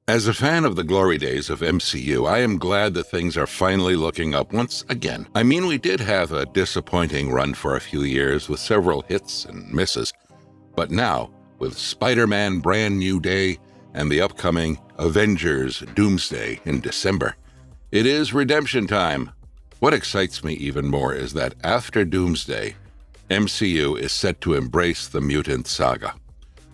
As a fan of the glory days of MCU, I am glad that things are finally looking up once again. I mean, we did have a disappointing run for a few years with several hits and misses, but now, with Spider-Man Brand New Day and the upcoming Avengers Doomsday in December, it is redemption time. What excites me even more is that after Doomsday, MCU is set to embrace the Mutant Saga.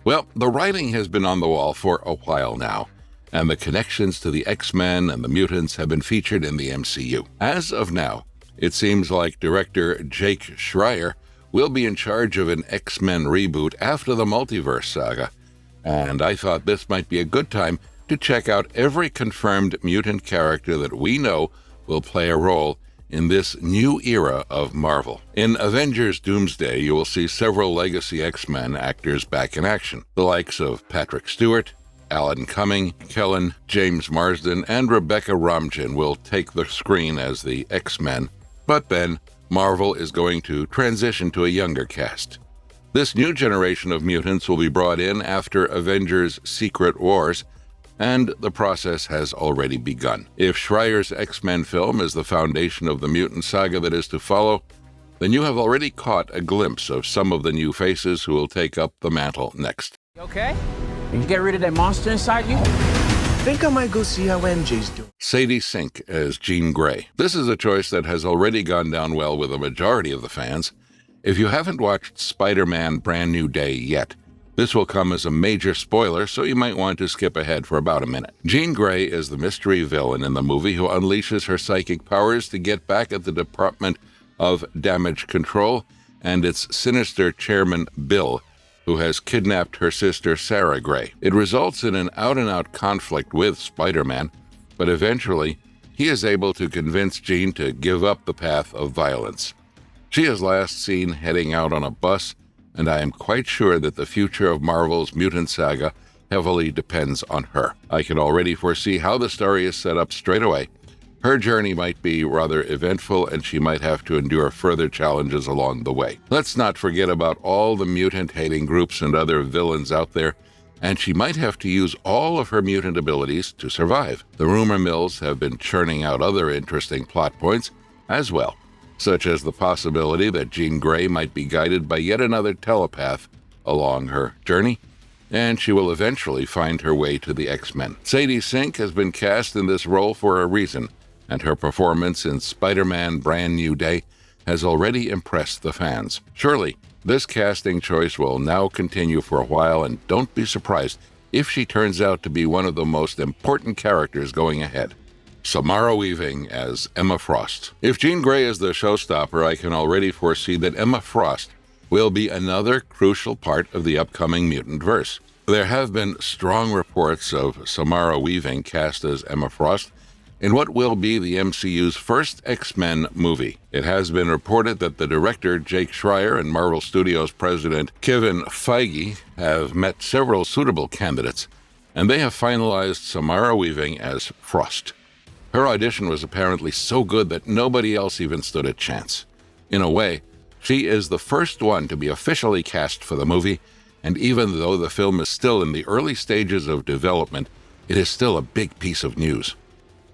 Well, the writing has been on the wall for a while now, and the connections to the X-Men and the Mutants have been featured in the MCU. As of now, it seems like director Jake Schreier will be in charge of an X-Men reboot after the Multiverse saga, and I thought this might be a good time to check out every confirmed mutant character that we know will play a role in this new era of Marvel. In Avengers Doomsday, you will see several legacy X-Men actors back in action, the likes of Patrick Stewart, Alan Cumming, Kellen, James Marsden, and Rebecca Romijn will take the screen as the X-Men. But then, Marvel is going to transition to a younger cast. This new generation of mutants will be brought in after Avengers Secret Wars, and the process has already begun. If Schreier's X-Men film is the foundation of the mutant saga that is to follow, then you have already caught a glimpse of some of the new faces who will take up the mantle next. You okay? You get rid of that monster inside you? Think I might go see how MJ's doing. Sadie Sink as Jean Grey. This is a choice that has already gone down well with a majority of the fans. If you haven't watched Spider-Man Brand New Day yet, this will come as a major spoiler, so you might want to skip ahead for about a minute. Jean Grey is the mystery villain in the movie who unleashes her psychic powers to get back at the Department of Damage Control and its sinister chairman, Bill, who has kidnapped her sister Sarah Grey. It results in an out-and-out conflict with Spider-Man, but eventually he is able to convince Jean to give up the path of violence. She is last seen heading out on a bus, and I am quite sure that the future of Marvel's Mutant Saga heavily depends on her. I can already foresee how the story is set up straight away. Her journey might be rather eventful, and she might have to endure further challenges along the way. Let's not forget about all the mutant-hating groups and other villains out there, and she might have to use all of her mutant abilities to survive. The rumor mills have been churning out other interesting plot points as well, such as the possibility that Jean Grey might be guided by yet another telepath along her journey, and she will eventually find her way to the X-Men. Sadie Sink has been cast in this role for a reason, and her performance in Spider-Man Brand New Day has already impressed the fans. Surely, this casting choice will now continue for a while, and don't be surprised if she turns out to be one of the most important characters going ahead. Samara Weaving as Emma Frost. If Jean Grey is the showstopper, I can already foresee that Emma Frost will be another crucial part of the upcoming Mutantverse. There have been strong reports of Samara Weaving cast as Emma Frost in what will be the MCU's first X-Men movie. It has been reported that the director, Jake Schreier, and Marvel Studios president, Kevin Feige, have met several suitable candidates, and they have finalized Samara Weaving as Frost. Her audition was apparently so good that nobody else even stood a chance. In a way, she is the first one to be officially cast for the movie, and even though the film is still in the early stages of development, it is still a big piece of news.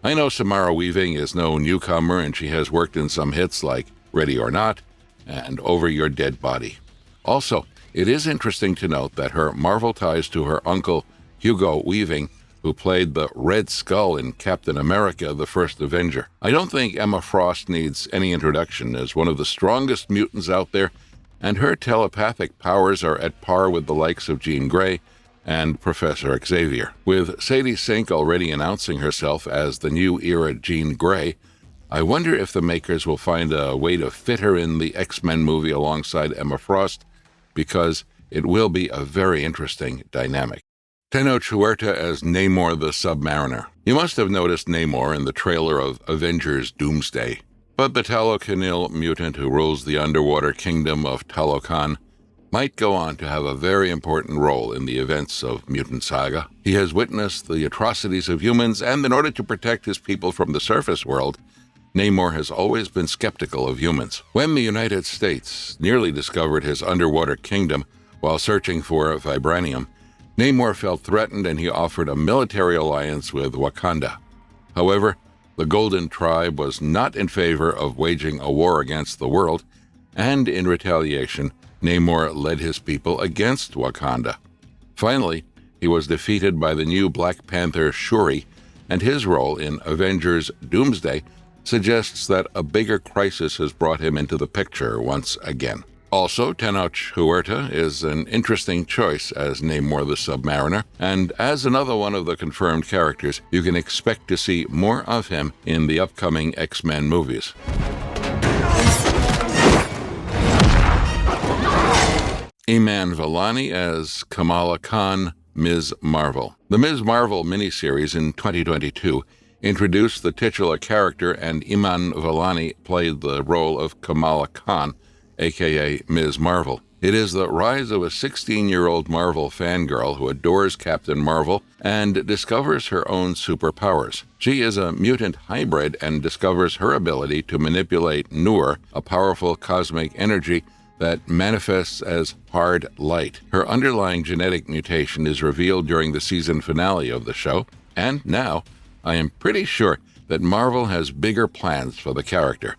I know Samara Weaving is no newcomer, and she has worked in some hits like Ready or Not and Over Your Dead Body. Also, it is interesting to note that her Marvel ties to her uncle, Hugo Weaving, who played the Red Skull in Captain America: The First Avenger. I don't think Emma Frost needs any introduction as one of the strongest mutants out there, and her telepathic powers are at par with the likes of Jean Grey and Professor Xavier. With Sadie Sink already announcing herself as the new era Jean Grey, I wonder if the makers will find a way to fit her in the X-Men movie alongside Emma Frost, because it will be a very interesting dynamic. Tenoch Huerta as Namor the Submariner. You must have noticed Namor in the trailer of Avengers Doomsday, but the Talokanil mutant who rules the underwater kingdom of Talokan might go on to have a very important role in the events of Mutant Saga. He has witnessed the atrocities of humans, and in order to protect his people from the surface world, Namor has always been skeptical of humans. When the United States nearly discovered his underwater kingdom while searching for vibranium, Namor felt threatened and he offered a military alliance with Wakanda. However, the Golden Tribe was not in favor of waging a war against the world, and in retaliation, Namor led his people against Wakanda. Finally, he was defeated by the new Black Panther Shuri, and his role in Avengers Doomsday suggests that a bigger crisis has brought him into the picture once again. Also, Tenoch Huerta is an interesting choice as Namor the Submariner, and as another one of the confirmed characters, you can expect to see more of him in the upcoming X-Men movies. Iman Vellani as Kamala Khan, Ms. Marvel. The Ms. Marvel miniseries in 2022 introduced the titular character, and Iman Vellani played the role of Kamala Khan, aka Ms. Marvel. It is the rise of a 16-year-old Marvel fangirl who adores Captain Marvel and discovers her own superpowers. She is a mutant hybrid and discovers her ability to manipulate Noor, a powerful cosmic energy that manifests as hard light. Her underlying genetic mutation is revealed during the season finale of the show, and now I am pretty sure that Marvel has bigger plans for the character.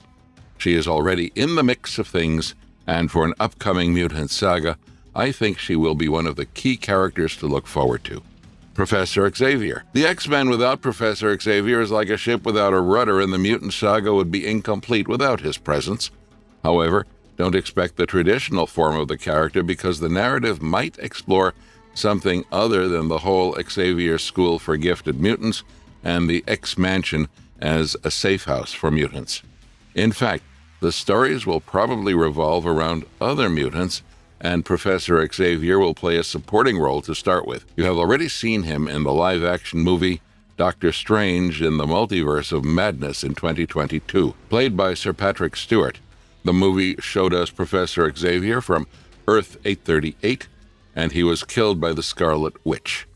She is already in the mix of things, and for an upcoming Mutant Saga, I think she will be one of the key characters to look forward to. Professor Xavier. The X-Men without Professor Xavier is like a ship without a rudder, and the Mutant Saga would be incomplete without his presence. However, don't expect the traditional form of the character because the narrative might explore something other than the whole Xavier School for Gifted Mutants and the X-Mansion as a safe house for mutants. In fact, the stories will probably revolve around other mutants, and Professor Xavier will play a supporting role to start with. You have already seen him in the live-action movie Doctor Strange in the Multiverse of Madness in 2022, played by Sir Patrick Stewart. The movie showed us Professor Xavier from Earth 838, and he was killed by the Scarlet Witch.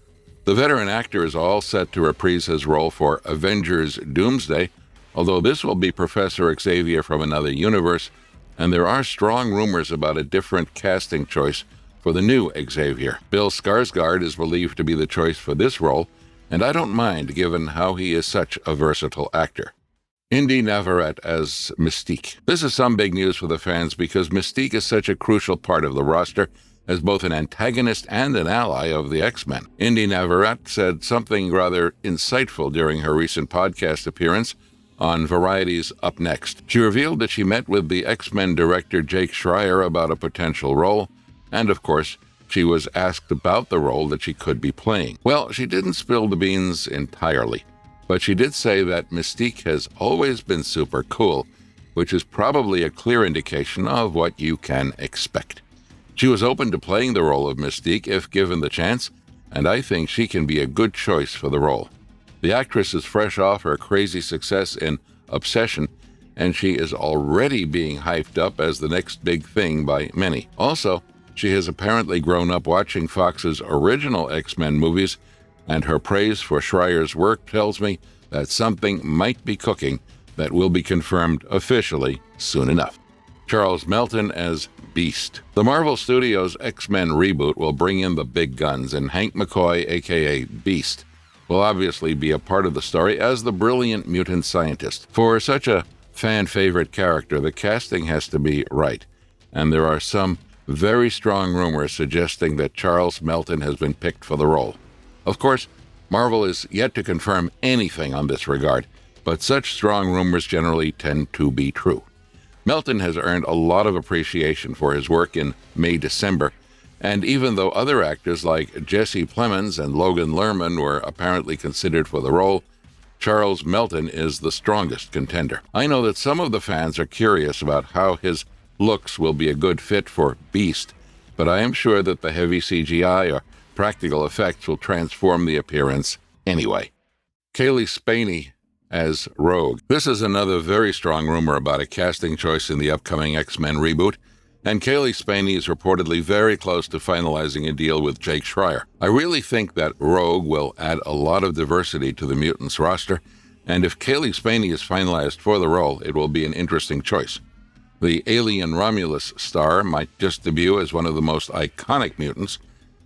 The veteran actor is all set to reprise his role for Avengers Doomsday, although this will be Professor Xavier from another universe, and there are strong rumors about a different casting choice for the new Xavier. Bill Skarsgård is believed to be the choice for this role, and I don't mind given how he is such a versatile actor. Inde Navarrette as Mystique. This is some big news for the fans because Mystique is such a crucial part of the roster as both an antagonist and an ally of the X-Men. Inde Navarrette said something rather insightful during her recent podcast appearance on Variety's Up Next. She revealed that she met with the X-Men director Jake Schreier about a potential role, and of course, she was asked about the role that she could be playing. Well, she didn't spill the beans entirely, but she did say that Mystique has always been super cool, which is probably a clear indication of what you can expect. She was open to playing the role of Mystique if given the chance, and I think she can be a good choice for the role. The actress is fresh off her crazy success in Obsession, and she is already being hyped up as the next big thing by many. Also, she has apparently grown up watching Fox's original X-Men movies, and her praise for Schreier's work tells me that something might be cooking that will be confirmed officially soon enough. Charles Melton as Beast. The Marvel Studios' X-Men reboot will bring in the big guns, and Hank McCoy, aka Beast, will obviously be a part of the story as the brilliant mutant scientist. For such a fan-favorite character, the casting has to be right, and there are some very strong rumors suggesting that Charles Melton has been picked for the role. Of course, Marvel is yet to confirm anything on this regard, but such strong rumors generally tend to be true. Melton has earned a lot of appreciation for his work in May-December, and even though other actors like Jesse Plemons and Logan Lerman were apparently considered for the role, Charles Melton is the strongest contender. I know that some of the fans are curious about how his looks will be a good fit for Beast, but I am sure that the heavy CGI or practical effects will transform the appearance anyway. Cailee Spaeny as Rogue. This is another very strong rumor about a casting choice in the upcoming X-Men reboot, and Cailee Spaeny is reportedly very close to finalizing a deal with Jake Schreier. I really think that Rogue will add a lot of diversity to the Mutants roster, and if Cailee Spaeny is finalized for the role, it will be an interesting choice. The alien Romulus star might just debut as one of the most iconic mutants,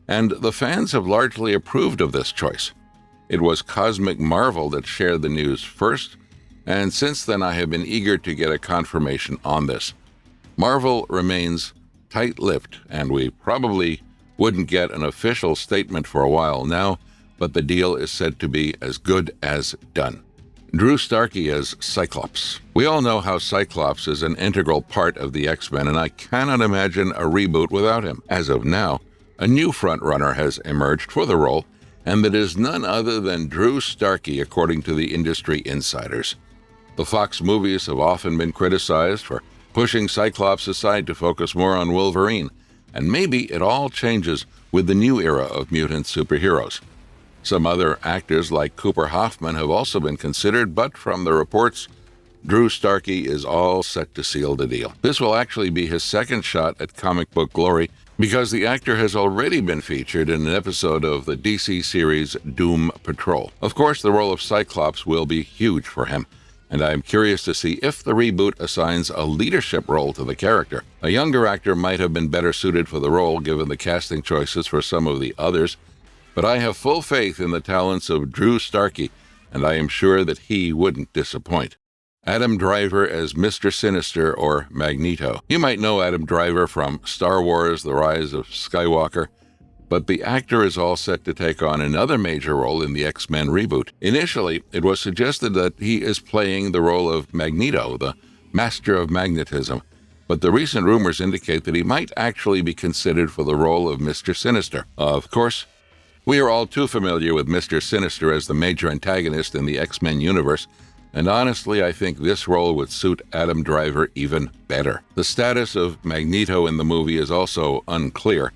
and the fans have largely approved of this choice. It was Cosmic Marvel that shared the news first, and since then I have been eager to get a confirmation on this. Marvel remains tight-lipped, and we probably wouldn't get an official statement for a while now, but the deal is said to be as good as done. Drew Starkey as Cyclops. We all know how Cyclops is an integral part of the X-Men, and I cannot imagine a reboot without him. As of now, a new frontrunner has emerged for the role, and that is none other than Drew Starkey, according to the industry insiders. The Fox movies have often been criticized for pushing Cyclops aside to focus more on Wolverine, and maybe it all changes with the new era of mutant superheroes. Some other actors like Cooper Hoffman have also been considered, but from the reports, Drew Starkey is all set to seal the deal. This will actually be his second shot at comic book glory, because the actor has already been featured in an episode of the DC series Doom Patrol. Of course, the role of Cyclops will be huge for him, and I am curious to see if the reboot assigns a leadership role to the character. A younger actor might have been better suited for the role given the casting choices for some of the others, but I have full faith in the talents of Drew Starkey, and I am sure that he wouldn't disappoint. Adam Driver as Mr. Sinister or Magneto. You might know Adam Driver from Star Wars: The Rise of Skywalker, but the actor is all set to take on another major role in the X-Men reboot. Initially, it was suggested that he is playing the role of Magneto, the Master of Magnetism, but the recent rumors indicate that he might actually be considered for the role of Mr. Sinister. Of course, we are all too familiar with Mr. Sinister as the major antagonist in the X-Men universe, and honestly, I think this role would suit Adam Driver even better. The status of Magneto in the movie is also unclear,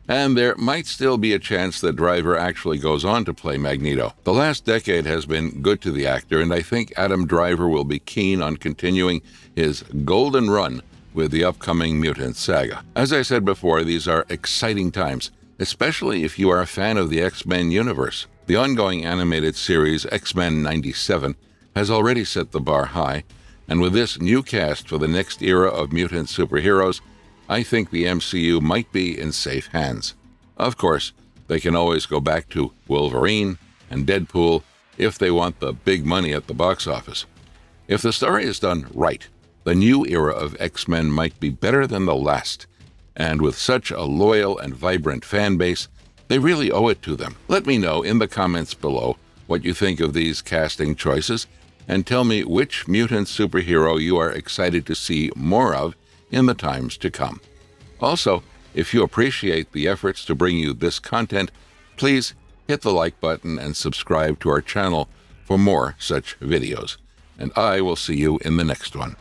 and there might still be a chance that Driver actually goes on to play Magneto. The last decade has been good to the actor, and I think Adam Driver will be keen on continuing his golden run with the upcoming Mutant Saga. As I said before, these are exciting times, especially if you are a fan of the X-Men universe. The ongoing animated series X-Men 97 has already set the bar high, and with this new cast for the next era of mutant superheroes, I think the MCU might be in safe hands. Of course, they can always go back to Wolverine and Deadpool if they want the big money at the box office. If the story is done right, the new era of X-Men might be better than the last, and with such a loyal and vibrant fan base, they really owe it to them. Let me know in the comments below what you think of these casting choices, and tell me which mutant superhero you are excited to see more of in the times to come. Also, if you appreciate the efforts to bring you this content, please hit the like button and subscribe to our channel for more such videos. And I will see you in the next one.